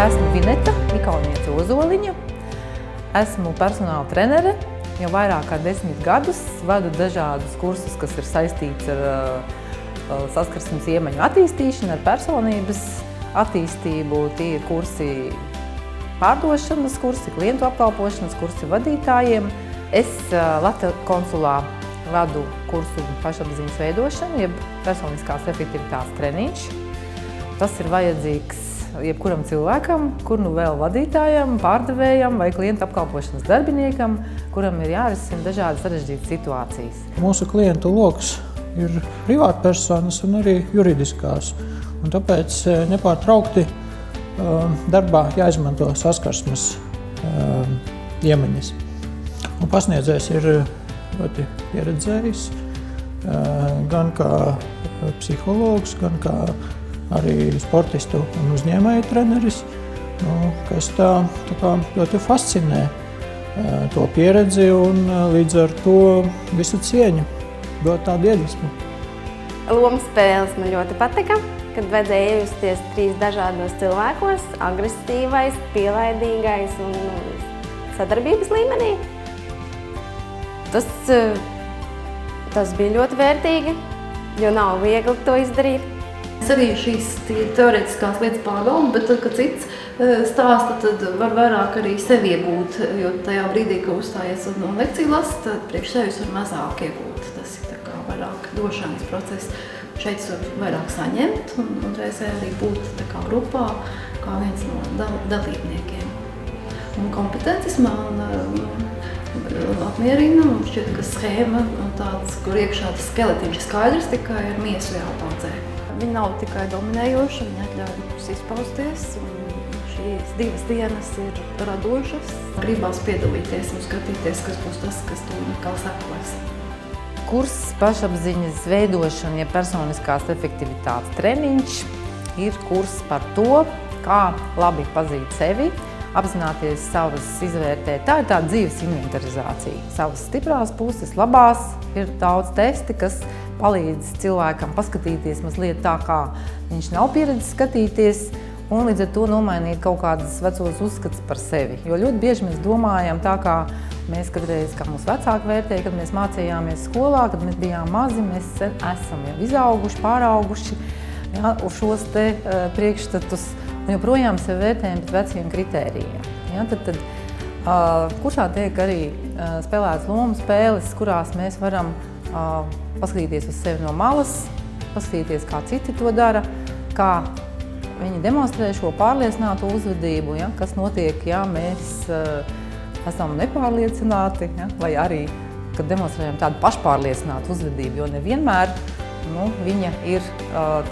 esmu Vineta Ikauniece Ozoliņa. Esmu personāla trenere. Jau vairāk kā 10 gadus vadu dažādus kursus, kas ir saistīts ar saskarsmes iemaņu attīstīšanu, ar personības attīstību. Tie ir kursi pārdošanas kursi, klientu apkalpošanas kursi vadītājiem. Es Latvijas konsulā vadu kursu pašapziņas veidošanu, jeb personiskās efektivitātes treniņš. Tas ir vajadzīgs jebkuram cilvēkam, kur nu vēl vadītājam, pārdevējam vai klientu apkalpošanas darbiniekam, kuram ir jārisina dažādas sarežģītas situācijas. Mūsu klientu loks ir privātpersonas un arī juridiskās, un tāpēc nepārtraukti darbā jāizmanto saskarsmes iemaņas. Un pasniedzējs ir ļoti pieredzējis, gan kā psihologs, gan kā arī sportistu un uzņēmēju treneris, kas tā kā ļoti fascinē to pieredzi un līdz ar to visu cieņu dot tādu iedvesmu. Lomu spēles man ļoti patika, kad vajadzēja iejusties 3 dažādos cilvēkos – agresīvais, pielaidīgais un sadarbības līmenī. Tas bija ļoti vērtīgi, jo nav viegli to izdarīt. Es arī šīs teorētiskās lietas pārvaldu, bet tad, kad cits stāsta, tad var vairāk arī sevi iegūt, jo tajā brīdī, ka uzstājies un lekciju lasa, tad priekš sevis var mazāk iegūt. Tas ir tā kā vairāk došanas process. Šeit var vairāk saņemt un reizē arī būt tā kā grupā, kā viens no dalībniekiem. Un kompetences man apmierina, un šķiet, ka schēma tāds, kur iekšā tas skeletiņš ir skaidrs, tikai ar miesu jāpaudzē. Viņa nav tikai dominējoša, viņa atļauj mums izpausties, un šīs 2 dienas ir radošas. Gribās piedalīties un skatīties, kas būs tas, kas to kā sekos. Kurs pašapziņas veidošana, ja personiskās efektivitātes treniņš, ir kurs par to, kā labi pazīt sevi, apzināties savas, izvērtēt. Tā ir tāda dzīves inventarizācija. Savas stiprās puses, labās, ir daudz testi, kas palīdz cilvēkam paskatīties mazliet tā, kā viņš nav pieredzis skatīties, un līdz ar to nomainīt kaut kādas vecos uzskats par sevi. Jo ļoti bieži mēs domājam tā, kā mēs kādreiz, kā mūsu vecāki vērtēja, kad mēs mācījāmies skolā, kad mēs bijām mazi, mēs esam jau izauguši, pārauguši, ja, uz šos te priekšstatus, un joprojām sevi vērtējam pēc veciem kritērijiem. Ja, tad kursā tiek arī spēlētas lomu spēles, kurās mēs varam paskatīties uz sevi no malas, paskatīties, kā citi to dara, kā viņi demonstrē šo pārliecinātu uzvedību, ja, kas notiek, ja mēs esam nepārliecināti, ja, vai arī, kad demonstrējam tādu pašpārliecinātu uzvedību, jo nevienmēr viņa ir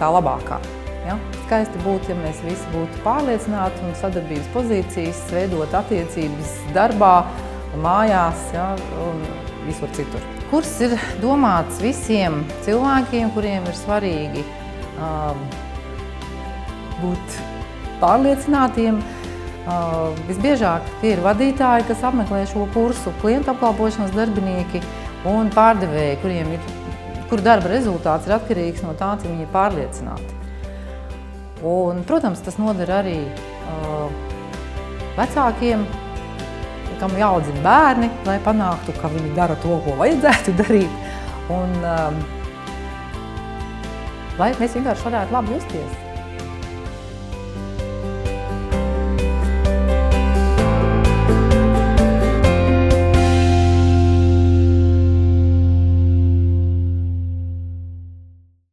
tā labākā. Ja. Skaisti būtu, ja mēs visi būtu pārliecināti un sadarbības pozīcijas, veidot attiecības darbā, mājās, ja, un visur citur. Kurs ir domāts visiem cilvēkiem, kuriem ir svarīgi būt pārliecinātiem. Visbiežāk tie ir vadītāji, kas apmeklē šo kursu, klientu apkalpošanas darbinieki un pārdevēji, kuru darba rezultāts ir atkarīgs no tā, cik viņi ir pārliecināti. Un, protams, tas noder arī vecākiem, kam jāaudzina bērni, lai panāktu, ka viņi dara to, ko vajadzētu darīt, un lai mēs vienkārši varētu labi justies.